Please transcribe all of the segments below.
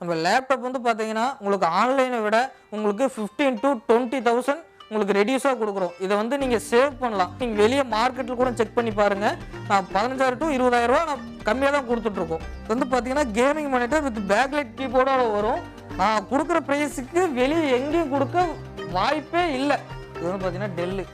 நம்ம லேப்டாப் வந்து பார்த்தீங்கன்னா உங்களுக்கு ஆன்லைனை விட உங்களுக்கு 15 to 20,000 உங்களுக்கு ரெடியூஸாக கொடுக்குறோம். இதை வந்து நீங்கள் சேவ் பண்ணலாம். நீங்கள் வெளியே மார்க்கெட்டில் கூட செக் பண்ணி பாருங்கள். நான் 15,000 to 20,000 நான் கம்மியாக தான் கொடுத்துட்ருக்கோம். இது வந்து பார்த்தீங்கன்னா கேமிங் மானிட்டர் வித் பேக்லைட் கீபோர்டோட வரும். நான் கொடுக்குற ப்ரைஸுக்கு வெளியே எங்கேயும் கொடுக்க வாய்ப்பே இல்லை. இது வந்து பார்த்தீங்கன்னா tell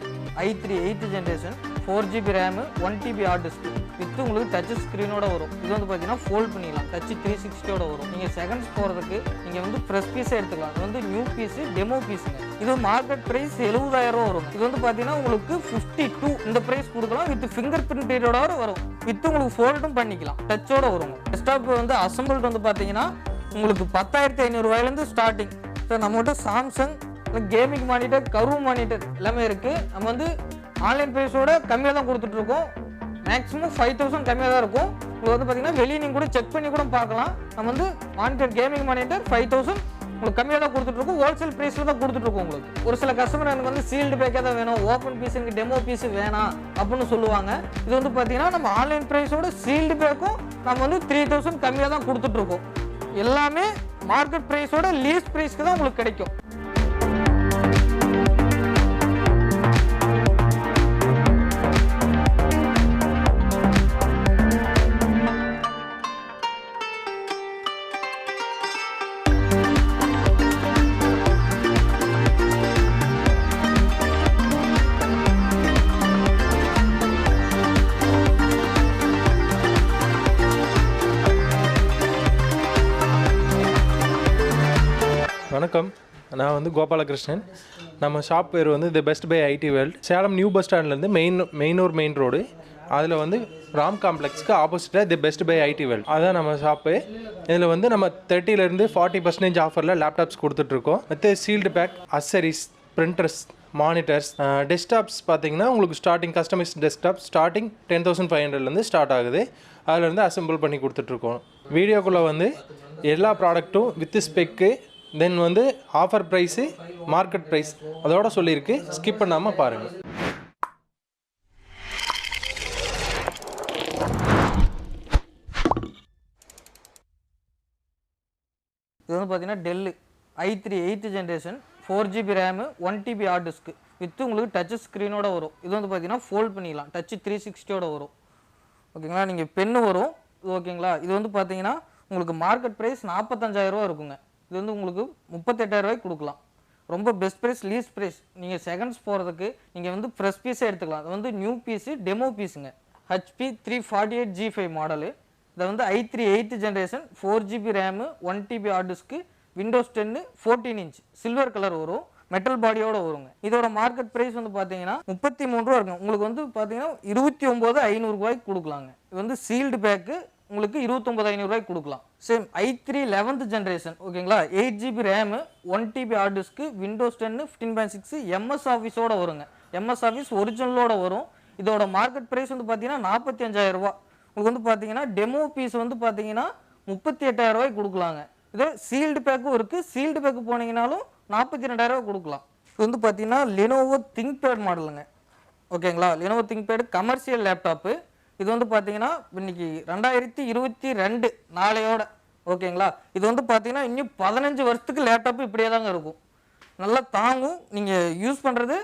i3 8th generation 4GB RAM 1TB hard disk with உங்களுக்கு டச் ஸ்க்ரீனோட வரும். இது வந்து பார்த்தீங்கன்னா ஃபோல்ட் பண்ணிக்கலாம். டச் 360ஓட வரும். நீங்கள் செகண்ட்ஸ் போகிறதுக்கு நீங்கள் வந்து ஃப்ரெஷ் பீஸே எடுத்துக்கலாம். இது வந்து நியூ பீஸு டெமோ பீஸுங்க. இது மார்க்கெட் ப்ரைஸ் 70,000 வரும். இது வந்து பார்த்தீங்கன்னா உங்களுக்கு 52 இந்த ப்ரைஸ் கொடுக்கலாம். வித் ஃபிங்கர் பிரிண்ட் ரீடோட வரும். வித் உங்களுக்கு ஃபோல்டும் பண்ணிக்கலாம். டச்சோட வரும். டெஸ்க்டாப் வந்து அசம்பிள்ட் வந்து பார்த்தீங்கன்னா உங்களுக்கு 10,500 ரூபாயிலேருந்து ஸ்டார்டிங். ஸோ நம்மகிட்ட Samsung gaming monitor curve monitor எல்லாமே இருக்குது. நம்ம வந்து ஆன்லைன் ப்ரைஸோட கம்மியாக தான் கொடுத்துட்ருக்கோம். மேக்ஸிமம் 5,000 கம்மியாக தான் இருக்கும். உங்களுக்கு வந்து பார்த்தீங்கன்னா வெளியே நீங்கள் கூட செக் பண்ணி கூட பார்க்கலாம். நம்ம வந்து மானிட்டர் கேமிங் மானிட்டர் 5,000 உங்களுக்கு கம்மியாக தான் கொடுத்துட்ருக்கோம். ஹோல்சேல் ப்ரைஸில் தான் கொடுத்துட்ருக்கோம். உங்களுக்கு ஒரு சில கஸ்டமர் எனக்கு வந்து சீல்டு பேக்காக தான் வேணும், ஓப்பன் பீஸ் எனக்கு டெமோ பீஸ் வேணாம் அப்படின்னு சொல்லுவாங்க. இது வந்து பார்த்தீங்கன்னா நம்ம ஆன்லைன் ப்ரைஸோட சீல்டு பேக்கும் நம்ம வந்து 3,000 கம்மியாக தான் கொடுத்துட்ருக்கோம். எல்லாமே மார்க்கெட் ப்ரைஸோட லீஸ்ட் ப்ரைஸ்க்கு தான் உங்களுக்கு கிடைக்கும். வணக்கம், நான் வந்து கோபாலகிருஷ்ணன். நம்ம ஷாப் பேர் வந்து the best by IT world. Salem new bus ஸ்டாண்ட்லேருந்து மெய்யனூர் மெயின் ரோடு. அதில் வந்து ராம் காம்ப்ளெக்ஸ்க்கு ஆப்போசிட்டாக the best by IT world, அதுதான் நம்ம ஷாப்பு. இதில் வந்து நம்ம 30% 40% ஆஃபரில் லேப்டாப்ஸ் கொடுத்துட்ருக்கோம். With sealed pack, accessories, printers, monitors, desktops பார்த்தீங்கன்னா உங்களுக்கு ஸ்டார்டிங் கஸ்டமைஸ் டெஸ்க்டாப் ஸ்டார்டிங் 10,500லேருந்து ஸ்டார்ட் ஆகுது. அதிலேருந்து அசெம்பிள் பண்ணி கொடுத்துட்ருக்கோம். வீடியோக்குள்ளே வந்து எல்லா ப்ராடக்ட்டும் வித் ஸ்பெக்கு, தென் வந்து ஆஃபர் ப்ரைஸு, மார்க்கெட் ப்ரைஸ் அதோட சொல்லியிருக்கு. ஸ்கிப் பண்ணாமல் பாருங்கள். இது வந்து பார்த்தீங்கன்னா tell i3 8th generation 4GB RAM 1TB hard disk with உங்களுக்கு டச் ஸ்க்ரீனோட வரும். இது வந்து பார்த்தீங்கன்னா ஃபோல்ட் பண்ணிக்கலாம். டச் 360ஓட வரும். ஓகேங்களா, நீங்கள் பென்னு வரும். ஓகேங்களா, இது வந்து பார்த்தீங்கன்னா உங்களுக்கு மார்க்கெட் ப்ரைஸ் 45,000 ரூபா இருக்குங்க. இது வந்து உங்களுக்கு 38,000 ரூபாய்க்கு கொடுக்கலாம். ரொம்ப பெஸ்ட் ப்ரைஸ், லீஸ்ட் ப்ரைஸ். நீங்கள் செகண்ட்ஸ் போகிறதுக்கு நீங்கள் வந்து ஃப்ரெஷ் பீஸே எடுத்துக்கலாம். அது வந்து நியூ பீஸு டெமோ பீஸுங்க. HP 348G5 model. இதை வந்து i3 8th generation 4GB RAM 1TB hard disk Windows 10 14 inch silver colour வரும். மெட்டல் பாடியோட வருங்க. இதோட மார்க்கெட் ப்ரைஸ் வந்து பார்த்தீங்கன்னா 33 ரூபா இருக்கும். உங்களுக்கு வந்து பார்த்தீங்கன்னா 29,500 ரூபாய்க்கு கொடுக்கலாங்க. இது வந்து சீல்டு பேக்கு உங்களுக்கு 29,500 ரூபாய்க்கு கொடுக்கலாம். Same i3 11th generation. ஓகேங்களா, 8GB RAM 1TB hard disk Windows 10 15.6 MS ஆஃபீஸோட வருங்க. MS ஆஃபீஸ் ஒரிஜினலோட வரும். இதோட மார்க்கெட் ப்ரைஸ் வந்து பார்த்தீங்கன்னா 45,000 ரூபா. உங்களுக்கு வந்து பார்த்தீங்கன்னா டெமோ பீஸ் வந்து பார்த்தீங்கன்னா 38,000 ரூபாய்க்கு கொடுக்கலாங்க. இதே சீல்டு பேக்கும் இருக்குது. சீல்டு பேக்கு போனீங்கன்னாலும் 42,000 ரூபா கொடுக்கலாம். இது வந்து பார்த்தீங்கன்னா லெனோவோ திங்க்பேட் மாடலுங்க. ஓகேங்களா, லெனோவோ திங்க்பேட் கமர்ஷியல் லேப்டாப்பு. இது வந்து பார்த்தீங்கன்னா இன்னைக்கு 2022 நாளையோட. ஓகேங்களா, இது வந்து பார்த்தீங்கன்னா இன்னும் 15 வருஷத்துக்கு லேப்டாப்பு இப்படியே தாங்க இருக்கும். நல்லா தாங்கும். நீங்கள் யூஸ் பண்ணுறது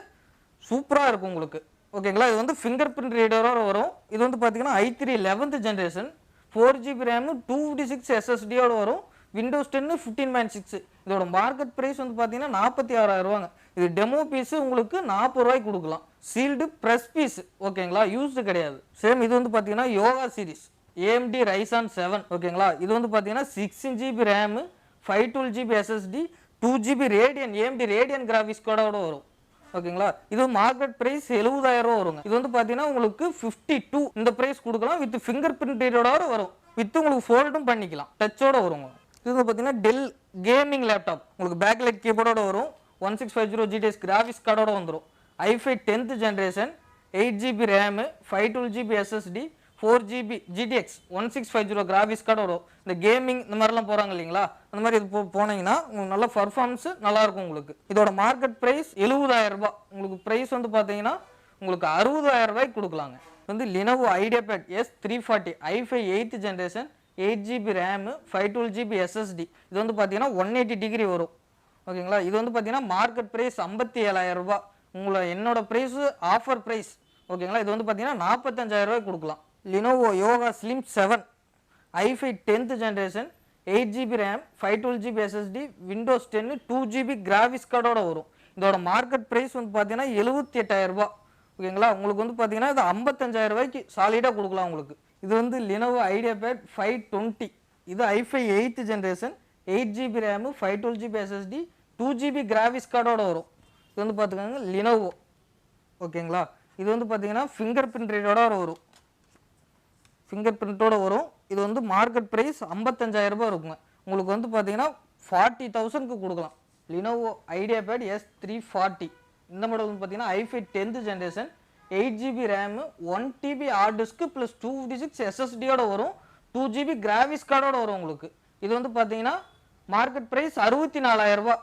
சூப்பராக இருக்கும் உங்களுக்கு. ஓகேங்களா, இது வந்து ஃபிங்கர் பிரிண்ட் ரீடரோட வரும். இது வந்து பார்த்தீங்கன்னா i3 11th generation 4GB RAM 256 SSDயோட வரும். விண்டோஸ் 10 15.6. இதோட மார்க்கெட் ப்ரைஸ் வந்து பார்த்தீங்கன்னா 46,000 ரூபாங்க. இது டெமோ பீஸு உங்களுக்கு 40 ரூபாய்க்கு கொடுக்கலாம். Sealed fresh piece. ஓகேங்களா, யூஸ்டு கிடையாது. சேம் இது வந்து பார்த்தீங்கன்னா யோகா சீரிஸ் AMD Ryzen 7. ஓகேங்களா, இது வந்து பார்த்தீங்கன்னா 16GB RAM 512GB SSD 2GB radian AMD radian graphics கார்டோட வரும். ஓகேங்களா, இது மார்க்கெட் ப்ரைஸ் 70,000 ரூபா வருங்க. இது வந்து பார்த்தீங்கன்னா உங்களுக்கு 52 இந்த ப்ரைஸ் கொடுக்கலாம். வித் ஃபிங்கர் பிரிண்ட் ரீடரோட வரும். வித் உங்களுக்கு ஃபோல்டும் பண்ணிக்கலாம். டச்சோட வருங்க. இது வந்து பார்த்தீங்கன்னா டெல் கேமிங் லேப்டாப். உங்களுக்கு பேக்லைட் கீபோர்டோட வரும். 1650 GTX கிராஃபிக்ஸ் கார்டோட வந்துடும். i5 10th generation 8GB RAM 512GB SSD 4GB GTX 1650 graphics card வரும். இந்த கேமிங் இந்த மாதிரிலாம் போகிறாங்க இல்லைங்களா, அந்த மாதிரி இது போனீங்கன்னா உங்களுக்கு நல்ல பர்ஃபார்மன்ஸு நல்லாயிருக்கும். உங்களுக்கு இதோட மார்க்கெட் ப்ரைஸ் 70,000 ரூபா. உங்களுக்கு ப்ரைஸ் வந்து பார்த்தீங்கன்னா உங்களுக்கு 60,000 ரூபாய்க்கு கொடுக்கலாங்க. வந்து Lenovo IdeaPad S340 i5 8th generation 8GB RAM 512GB SSD. இது வந்து பார்த்தீங்கன்னா 180 டிகிரி வரும். ஓகேங்களா, இது வந்து பார்த்தீங்கன்னா மார்க்கெட் ப்ரைஸ் 57,000 ரூபாய். உங்களை என்னோட ப்ரைஸ் ஆஃபர் ப்ரைஸ். ஓகேங்களா, இது வந்து பார்த்தீங்கன்னா 45,000 ரூபாய்க்கு கொடுக்கலாம். Lenovo yoga slim 7 i5 10th generation 8GB RAM 512GB SSD Windows 10 2GB graphics கார்டோட வரும். இதோட மார்க்கெட் ப்ரைஸ் வந்து பார்த்தீங்கன்னா 78,000 ரூபாய். ஓகேங்களா, உங்களுக்கு வந்து பார்த்தீங்கன்னா இது 55,000 ரூபாய்க்கு சாலிடாக கொடுக்கலாம் உங்களுக்கு. இது வந்து லினோவோ ஐடியாபேட் 520. இது i5 8th generation 8GB RAM 512GB SSD 2GB graphics கார்டோட வரும். இது வந்து பார்த்துக்கோங்க லினோவோ. ஓகேங்களா, இது வந்து பார்த்தீங்கன்னா ஃபிங்கர் பிரிண்ட் ரீடோட வரும். ஃபிங்கர் பிரிண்ட்டோட வரும். இது வந்து மார்க்கெட் ப்ரைஸ் 55,000 ரூபாய் இருக்குங்க. உங்களுக்கு வந்து பார்த்தீங்கன்னா 40,000க்கு கொடுக்கலாம். Lenovo IdeaPad S340. இந்த மாடல் வந்து பார்த்தீங்கன்னா i5 10th generation 8GB RAM 1TB hard disk plus 256 SSDயோட வரும். 2GB கிராஃபிக்ஸ் கார்டோட வரும் உங்களுக்கு. இது வந்து பார்த்தீங்கன்னா மார்க்கெட் ப்ரைஸ் 64,000 ரூபாய்.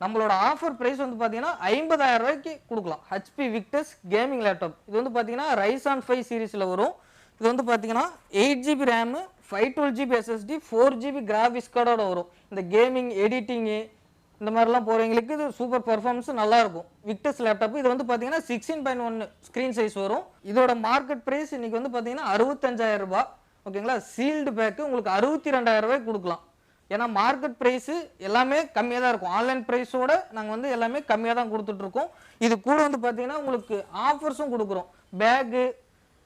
நம்மளோட ஆஃபர் ப்ரைஸ் வந்து பார்த்தீங்கன்னா 50,000 ரூபாய்க்கு கொடுக்கலாம். HP Victus gaming laptop. இது வந்து பார்த்தீங்கன்னா ரைசான் 5 சீரீஸில் வரும். இது வந்து பார்த்தீங்கன்னா 8GB RAM 512GB SSD 4GB graphics கார்டோட வரும். இந்த கேமிங் எடிட்டிங்கு இந்த மாதிரிலாம் போகிறவங்களுக்கு இது சூப்பர் பர்ஃபார்மன்ஸ் நல்லாயிருக்கும். Victus laptop. இது வந்து பார்த்தீங்கன்னா 16.1 ஸ்க்ரீன் சைஸ் வரும். இதோட மார்க்கெட் ப்ரைஸ் இன்றைக்கி வந்து பார்த்தீங்கன்னா 65,000 ரூபாய். ஓகேங்களா, சீல்டு பேக்கு உங்களுக்கு 62,000 ரூபாய்க்கு கொடுக்கலாம். ஏன்னா மார்க்கெட் ப்ரைஸு எல்லாமே கம்மியாக தான் இருக்கும். ஆன்லைன் ப்ரைஸோடு நாங்கள் வந்து எல்லாமே கம்மியாக தான் கொடுத்துட்ருக்கோம். இது கூட வந்து பார்த்தீங்கன்னா உங்களுக்கு ஆஃபர்ஸும் கொடுக்குறோம். Bag,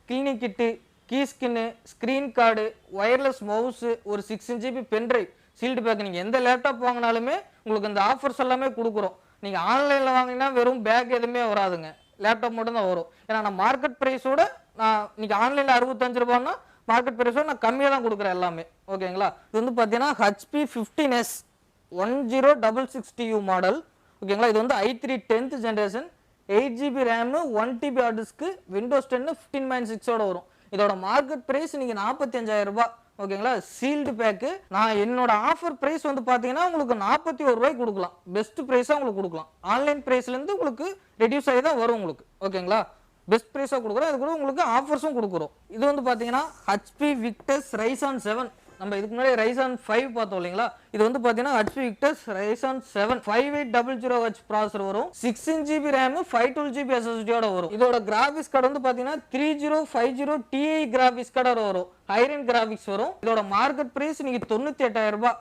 cleaning kit, key skin, screen guard, wireless mouse, ஒரு 6GB பென்ட்ரைவ், சீல்டு பேக். நீங்கள் எந்த லேப்டாப் வாங்கினாலுமே உங்களுக்கு இந்த ஆஃபர்ஸ் எல்லாமே கொடுக்குறோம். நீங்கள் ஆன்லைனில் வாங்கினா வெறும் பேக் எதுவுமே வராதுங்க, லேப்டாப் மட்டும்தான் வரும். ஏன்னா நான் மார்க்கெட் ப்ரைஸோட நான் இன்றைக்கி ஆன்லைனில் 65 ரூபான்னா மார்க்கெட் ப்ரைஸோட நான் கம்மியாக தான் கொடுக்குறேன் எல்லாமே. ஓகேங்களா, இது வந்து பார்த்தீங்கன்னா HP 15S 1066TU மாடல். ஓகேங்களா, இது வந்து i3 10th generation 8GB RAM 1TB hard disk Windows 10 15.6ஓட வரும். இதோட மார்க்கெட் ப்ரைஸ் நீங்கள் 45,000 ரூபாய். ஓகேங்களா, சீல்டு பேக்கு. நான் என்னோட ஆஃபர் ப்ரைஸ் வந்து பார்த்தீங்கன்னா உங்களுக்கு 41 ரூபாய்க்கு கொடுக்கலாம். பெஸ்ட் ப்ரைஸாக உங்களுக்கு கொடுக்கலாம். ஆன்லைன் ப்ரைஸ்லேருந்து உங்களுக்கு ரெடியூஸ் ஆகி தான் வரும் உங்களுக்கு. ஓகேங்களா, பெஸ்ட் ப்ரைஸாக கொடுக்குறோம். அது கூட உங்களுக்கு ஆஃபர்ஸும் கொடுக்குறோம். இது வந்து பார்த்தீங்கன்னா HP விக்டஸ் ரைசான் 7. நம்ம இதுக்கு முன்னாடி ரைசான் 5 பார்த்தோம் இல்லைங்களா. இது வந்து பார்த்தீங்கன்னா HP விக்டஸ் ரைசான் 7 5800H ப்ராசர் வரும். 16GB RAM 512GB SSDயோட வரும். இதோட கிராஃபிக்ஸ் கார்டு வந்து பார்த்தீங்கன்னா 3050 Ti கிராஃபிக்ஸ் கார்டோட வரும். ஹைரண்ட் கிராஃபிக்ஸ் வரும். இதோட மார்க்கெட் ப்ரைஸ் நீங்கள் 98,000 ரூபாய்.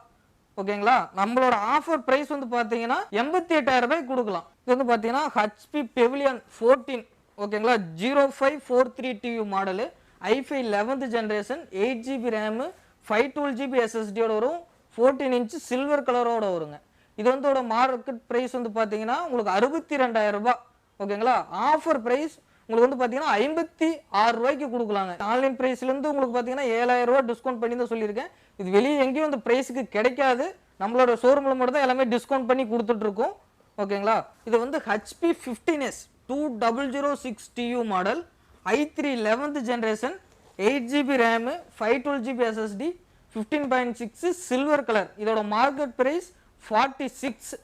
ஓகேங்களா, நம்மளோட ஆஃபர் ப்ரைஸ் வந்து பார்த்தீங்கன்னா 88,000 ரூபாய்க்கு கொடுக்கலாம். இது வந்து பார்த்தீங்கன்னா HP பெவிலியன் 14. ஓகேங்களா, 0543TU model i5 11th generation 8GB RAM 512GB SSDயோட வரும். 14 இன்ச் சில்வர் கலரோட வருங்க. இது வந்து மார்க்கெட் ப்ரைஸ் வந்து பார்த்தீங்கன்னா உங்களுக்கு 62,000 ரூபாய். ஓகேங்களா, ஆஃபர் ப்ரைஸ் உங்களுக்கு வந்து பார்த்தீங்கன்னா 56 ரூபாய்க்கு கொடுக்கலாங்க. ஆன்லைன் ப்ரைஸ்லேருந்து உங்களுக்கு பார்த்தீங்கன்னா 7,000 ரூபாய் டிஸ்கவுண்ட் பண்ணி தான் சொல்லியிருக்கேன். இது வெளியே எங்கேயும் இந்த ப்ரைஸுக்கு கிடைக்காது. நம்மளோட ஷோரூமில் மட்டும் தான் எல்லாமே டிஸ்கவுண்ட் பண்ணி கொடுத்துட்ருக்கோம். ஓகேங்களா, இது வந்து HP 15S 2006TU model i3 11th generation 8GB RAM 512GB SSD 15.6 silver colour. இதோட மார்க்கெட் ப்ரைஸ் 46.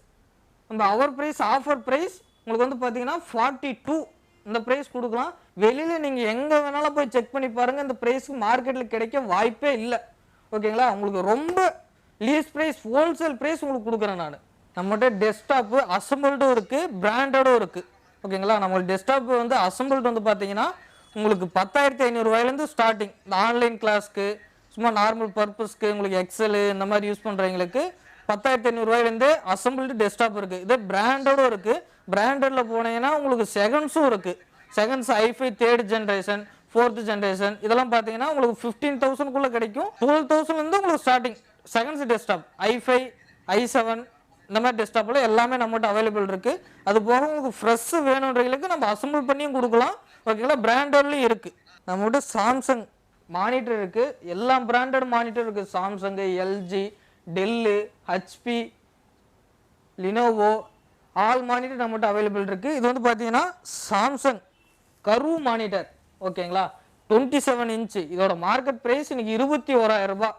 நம்ம அவர் ப்ரைஸ் ஆஃபர் ப்ரைஸ் உங்களுக்கு வந்து பார்த்தீங்கன்னா 42. இந்த ப்ரைஸ் கொடுக்கலாம். வெளியில் நீங்கள் எங்கே வேணாலும் போய் செக் பண்ணி பாருங்கள், இந்த ப்ரைஸ்க்கு மார்க்கெட்டில் கிடைக்க வாய்ப்பே இல்லை. ஓகேங்களா, உங்களுக்கு ரொம்ப லீஸ் ப்ரைஸ் ஹோல்சேல் ப்ரைஸ் உங்களுக்கு கொடுக்குறேன் நான். நம்மகிட்ட டெஸ்க்டாப்பு அசம்பிள்டும் இருக்குது, பிராண்டடும் இருக்குது. ஓகேங்களா, நம்ம டெஸ்க்டாப் வந்து அசம்பிள்டு வந்து பார்த்தீங்கன்னா உங்களுக்கு 10,500 ரூபாயிலேருந்து ஸ்டார்டிங். இந்த ஆன்லைன் கிளாஸ்க்கு சும்மா நார்மல் பர்பஸ்க்கு உங்களுக்கு எக்ஸலு இந்த மாதிரி யூஸ் பண்ணுறவங்களுக்கு 10,500 ரூபாயிலேருந்து அசம்பிள்டு டெஸ்க்டாப் இருக்குது. இதே பிராண்டடும் இருக்குது. பிராண்டடில் போனீங்கன்னா உங்களுக்கு செகண்ட்ஸும் இருக்குது. Seconds i5 3rd generation 4th generation இதெல்லாம் பார்த்தீங்கன்னா உங்களுக்கு 15,000க்குள்ளே கிடைக்கும். 12,000லேருந்து உங்களுக்கு starting seconds desktop i5 i7 இந்த மாதிரி டெஸ்க்டாப்பில் எல்லாமே நம்மகிட்ட அவைலபிள் இருக்குது. அது போக உங்களுக்கு ஃப்ரெஷ்ஷு வேணுன்றவங்களுக்கு நம்ம அசம்பிள் பண்ணியும் கொடுக்கலாம். ஓகேங்களா, பிராண்டட்லேயும் இருக்குது. நம்மகிட்ட சாம்சங் மானிட்டர் இருக்குது. எல்லா பிராண்டட் மானிட்டர் இருக்குது. Samsung, LG, tell, HP, Lenovo all monitor நம்மகிட்ட அவைலபிள் இருக்குது. இது வந்து பார்த்தீங்கன்னா சாம்சங் கர்வ் மானிட்டர். ஓகேங்களா, 27 இன்ச்சு. இதோட மார்க்கெட் ப்ரைஸ் இன்றைக்கி 21,000 ரூபாய்.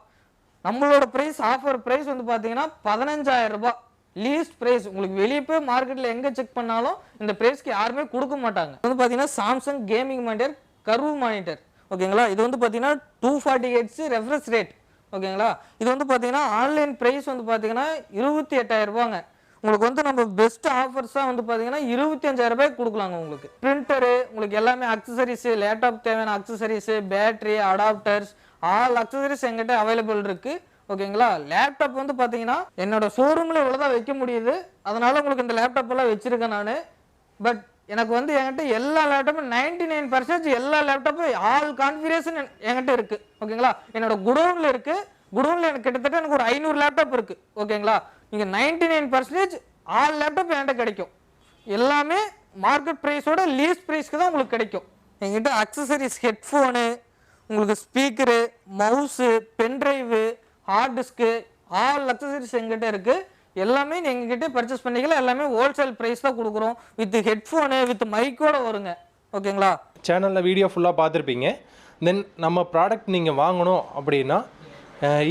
நம்மளோட ப்ரைஸ் ஆஃபர் ப்ரைஸ் வந்து பார்த்தீங்கன்னா 15,000 ரூபாய். Least price. உங்களுக்கு வெளியே போய் மார்க்கெட்டில் எங்கே செக் பண்ணாலும் இந்த ப்ரைஸ்க்கு யாருமே கொடுக்க மாட்டாங்க. இது வந்து பார்த்தீங்கன்னா Samsung gaming monitor curve monitor. ஓகேங்களா, இது வந்து பார்த்தீங்கன்னா 240 Hz ரெஃப்ரெஷ் ரேட். ஓகேங்களா. இது வந்து பார்த்தீங்கன்னா ஆன்லைன் ப்ரைஸ் வந்து பார்த்தீங்கன்னா 28,000 ரூபாங்க. உங்களுக்கு வந்து நம்ம பெஸ்ட் ஆஃபர்ஸாக வந்து பார்த்தீங்கன்னா 25,000 ரூபாய்க்கு கொடுக்கலாங்க. உங்களுக்கு பிரிண்டரு, உங்களுக்கு எல்லாமே அக்சசரிஸு, லேப்டாப் தேவையான accessories, battery, adapters, all accessories எங்கிட்ட அவைலபிள் இருக்குது. ஓகேங்களா. லேப்டாப் வந்து பார்த்தீங்கன்னா என்னோட ஷோரூமில் இவ்வளோதான் வைக்க முடியுது. அதனால் உங்களுக்கு இந்த லேப்டாப் எல்லாம் வச்சுருக்கேன் நான். பட் எனக்கு வந்து என்கிட்ட எல்லா லேப்டாப்பும் 99% எல்லா லேப்டாப்பும் ஆல் கான்ஃபிகரேஷன் என்கிட்ட இருக்குது. ஓகேங்களா. என்னோட குடோனில் இருக்குது. குடோனில் எனக்கு கிட்டத்தட்ட எனக்கு ஒரு 500 லேப்டாப் இருக்குது. ஓகேங்களா. நீங்கள் 99% ஆல் லேப்டாப் என்கிட்ட கிடைக்கும். எல்லாமே மார்க்கெட் ப்ரைஸோட லீஸ்ட் ப்ரைஸ்க்கு தான் உங்களுக்கு கிடைக்கும். என்கிட்ட அக்சசரிஸ், ஹெட்ஃபோனு, உங்களுக்கு speaker, mouse, pen drive, hard disk, all accessories எங்கிட்ட இருக்குது. எல்லாமே எங்ககிட்ட பர்ச்சேஸ் பண்ணிக்கலாம். எல்லாமே ஹோல்சேல் ப்ரைஸ் தான் கொடுக்குறோம். வித் ஹெட்ஃபோனு வித் மைக்கோட வருங்க. ஓகேங்களா. சேனலில் வீடியோ ஃபுல்லாக பார்த்துருப்பீங்க. தென் நம்ம ப்ராடக்ட் நீங்கள் வாங்கணும் அப்படின்னா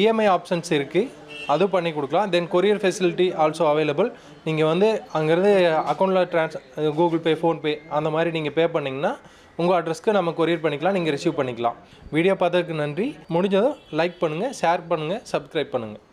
இஎம்ஐ ஆப்ஷன்ஸ் இருக்குது, அது பண்ணி கொடுக்கலாம். தென் கொரியர் ஃபெசிலிட்டி ஆல்சோ அவைலபிள். நீங்கள் வந்து அங்கேருந்து அக்கௌண்ட்டில் கூகுள் பே, ஃபோன்பே அந்த மாதிரி நீங்கள் பே பண்ணிங்கன்னா உங்கள் அட்ரஸ்க்கு நம்ம கொரியர் பண்ணிக்கலாம், நீங்கள் ரிசீவ் பண்ணிக்கலாம். வீடியோ பார்த்ததுக்கு நன்றி. முடிஞ்சதும் லைக் பண்ணுங்கள், ஷேர் பண்ணுங்கள், சப்ஸ்கிரைப் பண்ணுங்கள்.